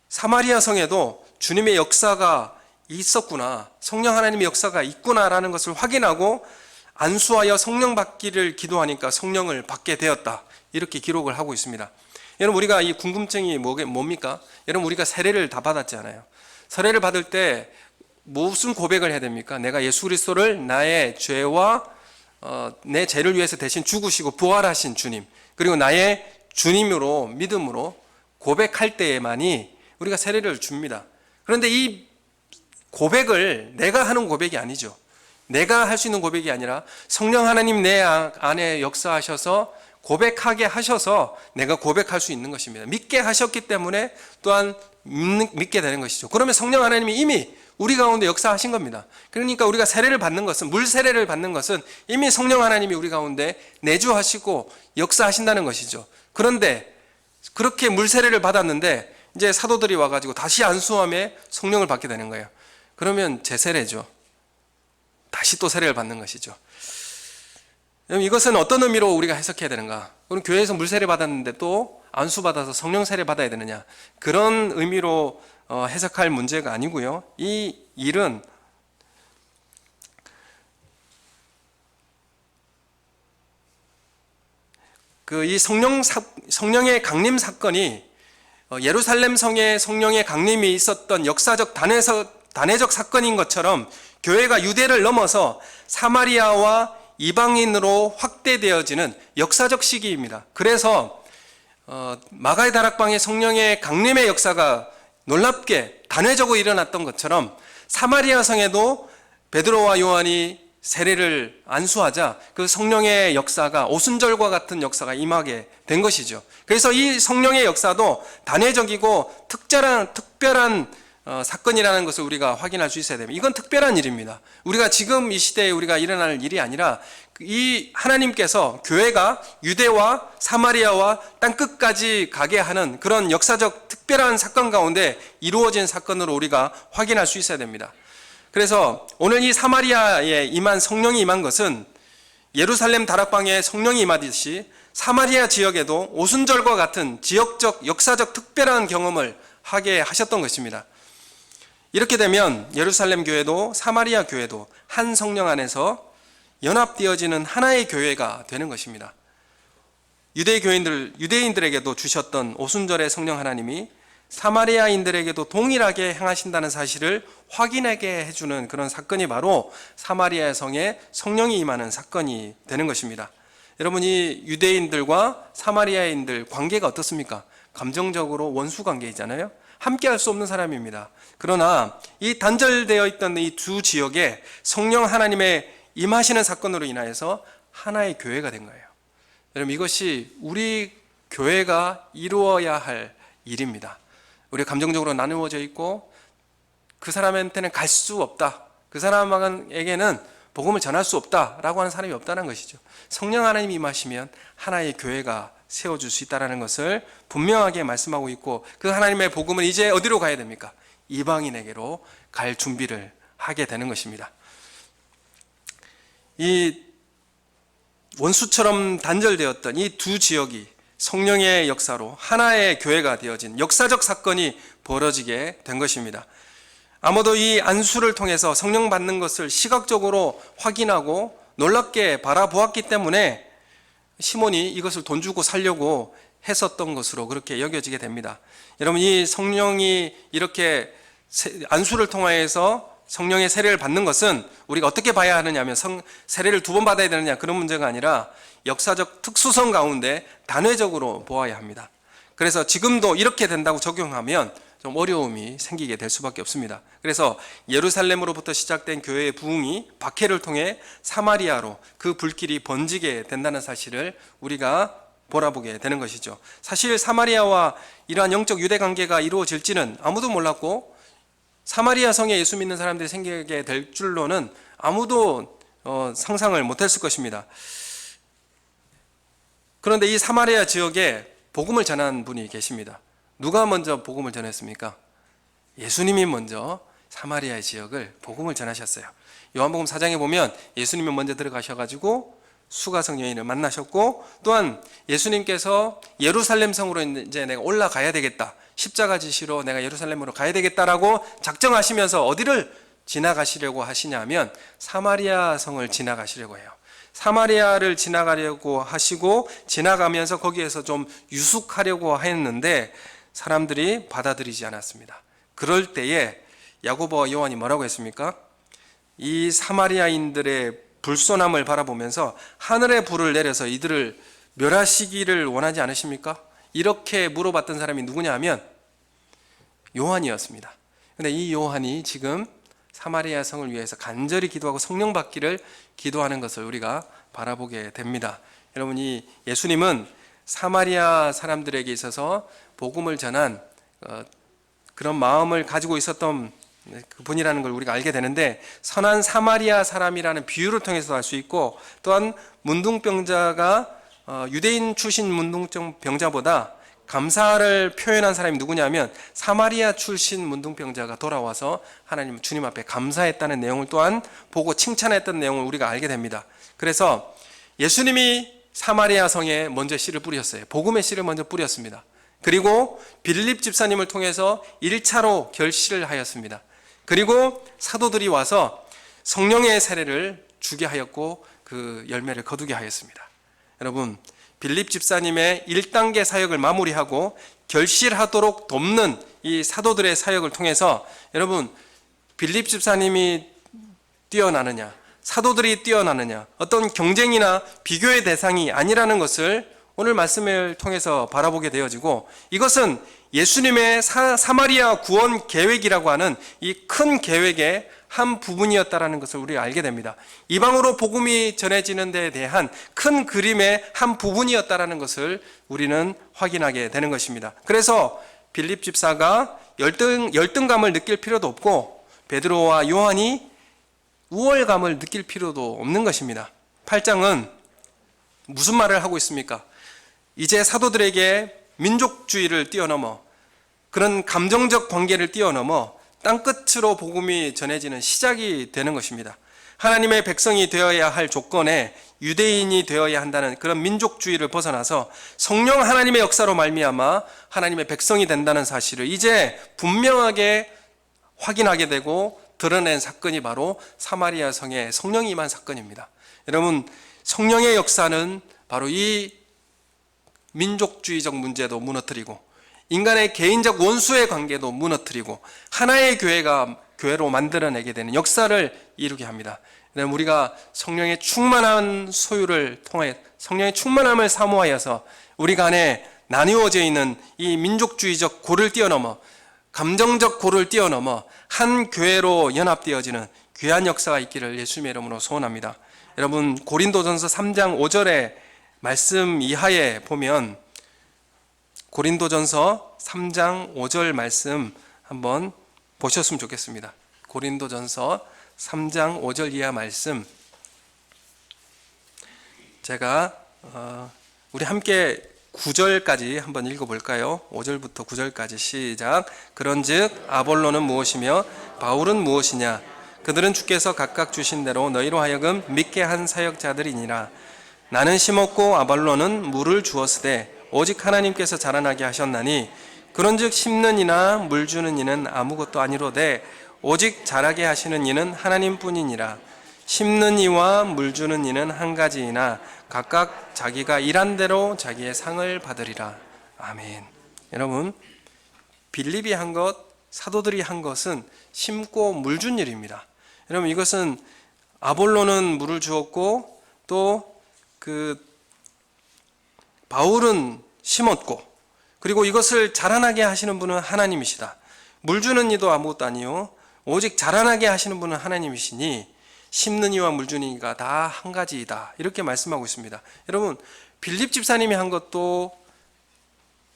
S1: 사마리아 성에도 주님의 역사가 있었구나, 성령 하나님의 역사가 있구나라는 것을 확인하고 안수하여 성령 받기를 기도하니까 성령을 받게 되었다, 이렇게 기록을 하고 있습니다. 여러분, 우리가 이 궁금증이 뭡니까? 여러분, 우리가 세례를 다 받았잖아요. 세례를 받을 때 무슨 고백을 해야 됩니까? 내가 예수 그리스도를 나의 죄와 내 죄를 위해서 대신 죽으시고 부활하신 주님, 그리고 나의 주님으로 믿음으로 고백할 때에만이 우리가 세례를 줍니다. 그런데 이 고백을 내가 하는 고백이 아니죠. 내가 할 수 있는 고백이 아니라 성령 하나님 내 안에 역사하셔서 고백하게 하셔서 내가 고백할 수 있는 것입니다. 믿게 하셨기 때문에 또한 믿게 되는 것이죠. 그러면 성령 하나님이 이미 우리 가운데 역사하신 겁니다. 그러니까 우리가 세례를 받는 것은, 물 세례를 받는 것은 이미 성령 하나님이 우리 가운데 내주하시고 역사하신다는 것이죠. 그런데 그렇게 물 세례를 받았는데 이제 사도들이 와가지고 다시 안수함에 성령을 받게 되는 거예요. 그러면 재세례죠. 다시 또 세례를 받는 것이죠. 이것은 어떤 의미로 우리가 해석해야 되는가? 그럼 교회에서 물 세례 받았는데 또 안수 받아서 성령 세례 받아야 되느냐? 그런 의미로 해석할 문제가 아니고요. 이 일은 이 성령의 강림 사건이 예루살렘 성에 성령의 강림이 있었던 역사적 단회적 사건인 것처럼 교회가 유대를 넘어서 사마리아와 이방인으로 확대되어지는 역사적 시기입니다. 그래서 마가의 다락방의 성령의 강림의 역사가 놀랍게 단회적으로 일어났던 것처럼 사마리아 성에도 베드로와 요한이 세례를 안수하자 그 성령의 역사가 오순절과 같은 역사가 임하게 된 것이죠. 그래서 이 성령의 역사도 단회적이고 특별한 사건이라는 것을 우리가 확인할 수 있어야 됩니다. 이건 특별한 일입니다. 우리가 지금 이 시대에 우리가 일어날 일이 아니라 이 하나님께서 교회가 유대와 사마리아와 땅끝까지 가게 하는 그런 역사적 특별한 사건 가운데 이루어진 사건으로 우리가 확인할 수 있어야 됩니다. 그래서 오늘 이 사마리아에 임한 성령이 임한 것은 예루살렘 다락방에 성령이 임하듯이 사마리아 지역에도 오순절과 같은 지역적 역사적 특별한 경험을 하게 하셨던 것입니다. 이렇게 되면 예루살렘 교회도 사마리아 교회도 한 성령 안에서 연합되어지는 하나의 교회가 되는 것입니다. 유대인들에게도 주셨던 오순절의 성령 하나님이 사마리아인들에게도 동일하게 행하신다는 사실을 확인하게 해주는 그런 사건이 바로 사마리아 성에 성령이 임하는 사건이 되는 것입니다. 여러분, 이 유대인들과 사마리아인들 관계가 어떻습니까? 감정적으로 원수 관계이잖아요. 함께 할 수 없는 사람입니다. 그러나 이 단절되어 있던 이 두 지역에 성령 하나님의 임하시는 사건으로 인하여서 하나의 교회가 된 거예요. 여러분, 이것이 우리 교회가 이루어야 할 일입니다. 우리가 감정적으로 나누어져 있고 그 사람한테는 갈 수 없다, 그 사람에게는 복음을 전할 수 없다라고 하는 사람이 없다는 것이죠. 성령 하나님이 임하시면 하나의 교회가 세워줄 수 있다는 것을 분명하게 말씀하고 있고, 그 하나님의 복음은 이제 어디로 가야 됩니까? 이방인에게로 갈 준비를 하게 되는 것입니다. 이 원수처럼 단절되었던 이 두 지역이 성령의 역사로 하나의 교회가 되어진 역사적 사건이 벌어지게 된 것입니다. 아무도 이 안수를 통해서 성령 받는 것을 시각적으로 확인하고 놀랍게 바라보았기 때문에 시몬이 이것을 돈 주고 살려고 했었던 것으로 그렇게 여겨지게 됩니다. 여러분, 이 성령이 이렇게 안수를 통하여서 성령의 세례를 받는 것은 우리가 어떻게 봐야 하느냐 하면 세례를 2번 받아야 되느냐 그런 문제가 아니라 역사적 특수성 가운데 단회적으로 보아야 합니다. 그래서 지금도 이렇게 된다고 적용하면 좀 어려움이 생기게 될 수밖에 없습니다. 그래서 예루살렘으로부터 시작된 교회의 부흥이 박해를 통해 사마리아로 그 불길이 번지게 된다는 사실을 우리가 보라보게 되는 것이죠. 사실 사마리아와 이러한 영적 유대 관계가 이루어질지는 아무도 몰랐고, 사마리아 성에 예수 믿는 사람들이 생기게 될 줄로는 아무도 상상을 못했을 것입니다. 그런데 이 사마리아 지역에 복음을 전한 분이 계십니다. 누가 먼저 복음을 전했습니까? 예수님이 먼저 사마리아 지역을 복음을 전하셨어요. 요한복음 4장에 보면 예수님이 먼저 들어가셔가지고 수가성 여인을 만나셨고, 또한 예수님께서 예루살렘 성으로 이제 내가 올라가야 되겠다, 십자가 지시로 내가 예루살렘으로 가야 되겠다라고 작정하시면서 어디를 지나가시려고 하시냐면 사마리아 성을 지나가시려고 해요. 사마리아를 지나가려고 하시고 지나가면서 거기에서 좀 유숙하려고 했는데 사람들이 받아들이지 않았습니다. 그럴 때에 야고보와 요한이 뭐라고 했습니까? 이 사마리아인들의 불손함을 바라보면서 하늘의 불을 내려서 이들을 멸하시기를 원하지 않으십니까? 이렇게 물어봤던 사람이 누구냐 하면 요한이었습니다. 그런데 이 요한이 지금 사마리아 성을 위해서 간절히 기도하고 성령 받기를 기도하는 것을 우리가 바라보게 됩니다. 여러분, 이 예수님은 사마리아 사람들에게 있어서 복음을 전한 그런 마음을 가지고 있었던 그분이라는 걸 우리가 알게 되는데, 선한 사마리아 사람이라는 비유를 통해서도 알 수 있고, 또한 문둥병자가 유대인 출신 문둥병자보다 감사를 표현한 사람이 누구냐면 사마리아 출신 문둥병자가 돌아와서 하나님 주님 앞에 감사했다는 내용을 또한 보고 칭찬했던 내용을 우리가 알게 됩니다. 그래서 예수님이 사마리아 성에 먼저 씨를 뿌렸어요. 복음의 씨를 먼저 뿌렸습니다. 그리고 빌립 집사님을 통해서 1차로 결실을 하였습니다. 그리고 사도들이 와서 성령의 세례를 주게 하였고 그 열매를 거두게 하였습니다. 여러분, 빌립 집사님의 1단계 사역을 마무리하고 결실하도록 돕는 이 사도들의 사역을 통해서 여러분, 빌립 집사님이 뛰어나느냐, 사도들이 뛰어나느냐, 어떤 경쟁이나 비교의 대상이 아니라는 것을 오늘 말씀을 통해서 바라보게 되어지고, 이것은 예수님의 사마리아 구원 계획이라고 하는 이 큰 계획의 한 부분이었다라는 것을 우리가 알게 됩니다. 이방으로 복음이 전해지는 데에 대한 큰 그림의 한 부분이었다라는 것을 우리는 확인하게 되는 것입니다. 그래서 빌립 집사가 열등감을 느낄 필요도 없고, 베드로와 요한이 우월감을 느낄 필요도 없는 것입니다. 8장은 무슨 말을 하고 있습니까? 이제 사도들에게 민족주의를 뛰어넘어, 그런 감정적 관계를 뛰어넘어 땅끝으로 복음이 전해지는 시작이 되는 것입니다. 하나님의 백성이 되어야 할 조건에 유대인이 되어야 한다는 그런 민족주의를 벗어나서 성령 하나님의 역사로 말미암아 하나님의 백성이 된다는 사실을 이제 분명하게 확인하게 되고 드러낸 사건이 바로 사마리아 성에 성령이 임한 사건입니다. 여러분, 성령의 역사는 바로 이 민족주의적 문제도 무너뜨리고 인간의 개인적 원수의 관계도 무너뜨리고 하나의 교회로 만들어내게 되는 역사를 이루게 합니다. 우리가 성령의 충만한 소유를 통해 성령의 충만함을 사모하여서 우리가 안에 나누어져 있는 이 민족주의적 고를 뛰어넘어, 감정적 고를 뛰어넘어 한 교회로 연합되어지는 귀한 역사가 있기를 예수님의 이름으로 소원합니다. 여러분, 고린도전서 3장 5절의 말씀 이하에 보면, 고린도전서 3장 5절 말씀 한번 보셨으면 좋겠습니다. 고린도전서 3장 5절 이하 말씀, 제가 우리 함께 9절까지 한번 읽어볼까요? 5절부터 9절까지 시작. 그런즉 아볼로는 무엇이며 바울은 무엇이냐? 그들은 주께서 각각 주신 대로 너희로 하여금 믿게 한 사역자들이니라. 나는 심었고 아볼로는 물을 주었으되 오직 하나님께서 자라나게 하셨나니, 그런즉 심는 이나 물 주는 이는 아무것도 아니로되 오직 자라게 하시는 이는 하나님뿐이니라. 심는 이와 물 주는 이는 한 가지이나 각각 자기가 일한 대로 자기의 상을 받으리라. 아멘. 여러분, 빌립이 한 것, 사도들이 한 것은 심고 물 준 일입니다. 여러분, 이것은 아볼로는 물을 주었고 또 바울은 심었고, 그리고 이것을 자라나게 하시는 분은 하나님이시다. 물 주는 이도 아무것도 아니요 오직 자라나게 하시는 분은 하나님이시니 심는 이와 물 주는 이가 다 한 가지이다. 이렇게 말씀하고 있습니다. 여러분, 빌립 집사님이 한 것도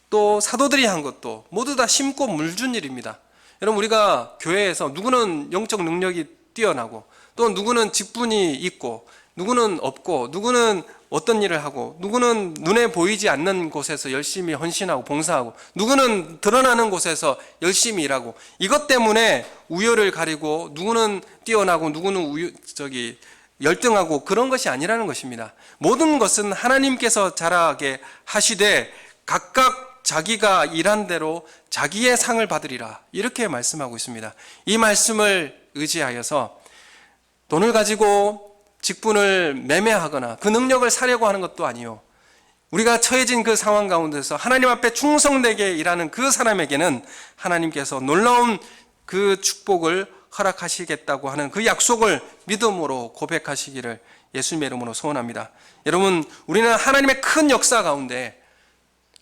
S1: 또 사도들이 한 것도 모두 다 심고 물 준 일입니다. 여러분, 우리가 교회에서 누구는 영적 능력이 뛰어나고 또 누구는 직분이 있고 누구는 없고 누구는 어떤 일을 하고 누구는 눈에 보이지 않는 곳에서 열심히 헌신하고 봉사하고 누구는 드러나는 곳에서 열심히 일하고, 이것 때문에 우열을 가리고 누구는 뛰어나고 누구는 열등하고 그런 것이 아니라는 것입니다. 모든 것은 하나님께서 자라게 하시되 각각 자기가 일한 대로 자기의 상을 받으리라. 이렇게 말씀하고 있습니다. 이 말씀을 의지하여서 돈을 가지고 직분을 매매하거나 그 능력을 사려고 하는 것도 아니요, 우리가 처해진 그 상황 가운데서 하나님 앞에 충성되게 일하는 그 사람에게는 하나님께서 놀라운 그 축복을 허락하시겠다고 하는 그 약속을 믿음으로 고백하시기를 예수님의 이름으로 소원합니다. 여러분, 우리는 하나님의 큰 역사 가운데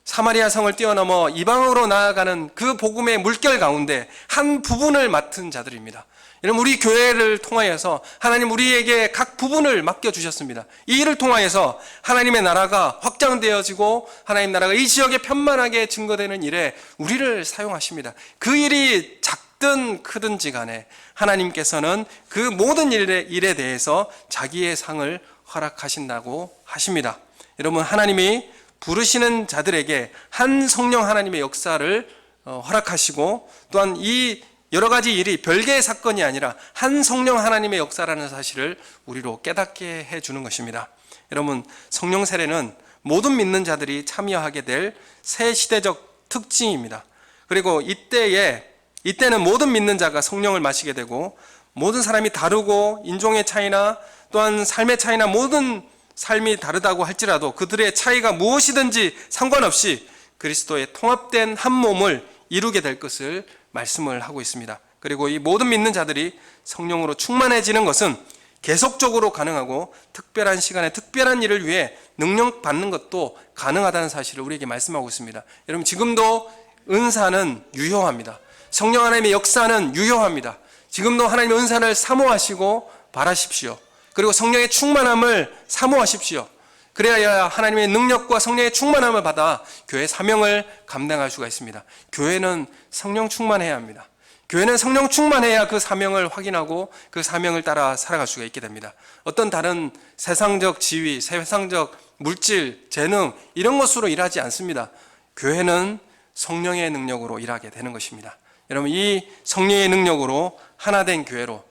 S1: 사마리아 성을 뛰어넘어 이방으로 나아가는 그 복음의 물결 가운데 한 부분을 맡은 자들입니다. 여러분, 우리 교회를 통하여서 하나님 우리에게 각 부분을 맡겨주셨습니다. 이 일을 통하여서 하나님의 나라가 확장되어지고 하나님 나라가 이 지역에 편만하게 증거되는 일에 우리를 사용하십니다. 그 일이 작든 크든지 간에 하나님께서는 그 모든 일에 대해서 자기의 상을 허락하신다고 하십니다. 여러분, 하나님이 부르시는 자들에게 한 성령 하나님의 역사를 허락하시고, 또한 이 여러 가지 일이 별개의 사건이 아니라 한 성령 하나님의 역사라는 사실을 우리로 깨닫게 해주는 것입니다. 여러분, 성령 세례는 모든 믿는 자들이 참여하게 될 새 시대적 특징입니다. 그리고 이때는 모든 믿는 자가 성령을 마시게 되고, 모든 사람이 다르고 인종의 차이나 또한 삶의 차이나 모든 삶이 다르다고 할지라도 그들의 차이가 무엇이든지 상관없이 그리스도의 통합된 한 몸을 이루게 될 것을 말씀을 하고 있습니다. 그리고 이 모든 믿는 자들이 성령으로 충만해지는 것은 계속적으로 가능하고 특별한 시간에 특별한 일을 위해 능력 받는 것도 가능하다는 사실을 우리에게 말씀하고 있습니다. 여러분, 지금도 은사는 유효합니다. 성령 하나님의 역사는 유효합니다. 지금도 하나님의 은사를 사모하시고 바라십시오. 그리고 성령의 충만함을 사모하십시오. 그래야 하나님의 능력과 성령의 충만함을 받아 교회 사명을 감당할 수가 있습니다. 교회는 성령 충만해야 합니다. 교회는 성령 충만해야 그 사명을 확인하고 그 사명을 따라 살아갈 수가 있게 됩니다. 어떤 다른 세상적 지위, 세상적 물질, 재능 이런 것으로 일하지 않습니다. 교회는 성령의 능력으로 일하게 되는 것입니다. 여러분, 이 성령의 능력으로 하나된 교회로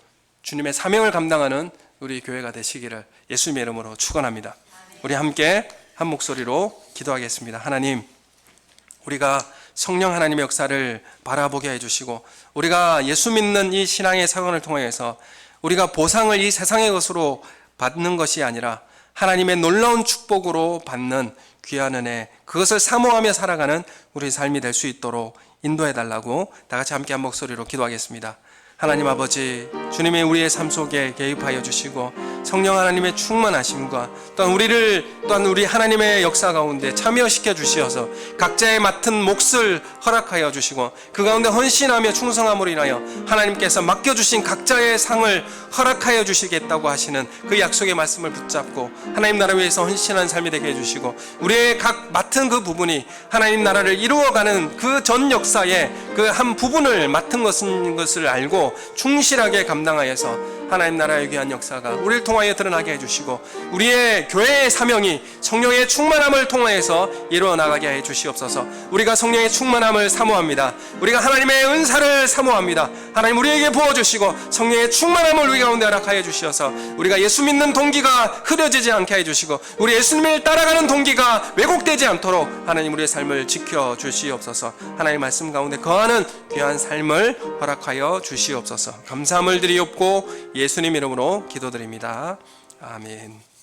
S1: 주님의 사명을 감당하는 우리 교회가 되시기를 예수님의 이름으로 축원합니다. 우리 함께 한 목소리로 기도하겠습니다. 하나님, 우리가 성령 하나님의 역사를 바라보게 해주시고 우리가 예수 믿는 이 신앙의 사건을 통해서 우리가 보상을 이 세상의 것으로 받는 것이 아니라 하나님의 놀라운 축복으로 받는 귀한 은혜, 그것을 사모하며 살아가는 우리 삶이 될 수 있도록 인도해달라고 다 같이 함께 한 목소리로 기도하겠습니다. 하나님 아버지, 주님이 우리의 삶 속에 개입하여 주시고 성령 하나님의 충만하심과 또한 우리 하나님의 역사 가운데 참여시켜 주시어서 각자의 맡은 몫을 허락하여 주시고 그 가운데 헌신하며 충성함으로 인하여 하나님께서 맡겨주신 각자의 상을 허락하여 주시겠다고 하시는 그 약속의 말씀을 붙잡고 하나님 나라 위해서 헌신한 삶이 되게 해주시고 우리의 각 맡은 그 부분이 하나님 나라를 이루어가는 그 전 역사의 그 한 부분을 맡은 것을 알고 충실하게 감당하여서 하나님 나라의 귀한 역사가 우리를 통하여 드러나게 해주시고 우리의 교회의 사명이 성령의 충만함을 통하여서 이루어나가게 해주시옵소서. 우리가 성령의 충만함을 사모합니다. 우리가 하나님의 은사를 사모합니다. 하나님 우리에게 부어주시고 성령의 충만함을 우리 가운데 허락하여 주시어서 우리가 예수 믿는 동기가 흐려지지 않게 해주시고 우리 예수님을 따라가는 동기가 왜곡되지 않도록 하나님 우리의 삶을 지켜주시옵소서. 하나님의 말씀 가운데 거하는 귀한 삶을 허락하여 주시옵소서. 감사함을 드리옵고 예수님 이름으로 기도드립니다. 아멘.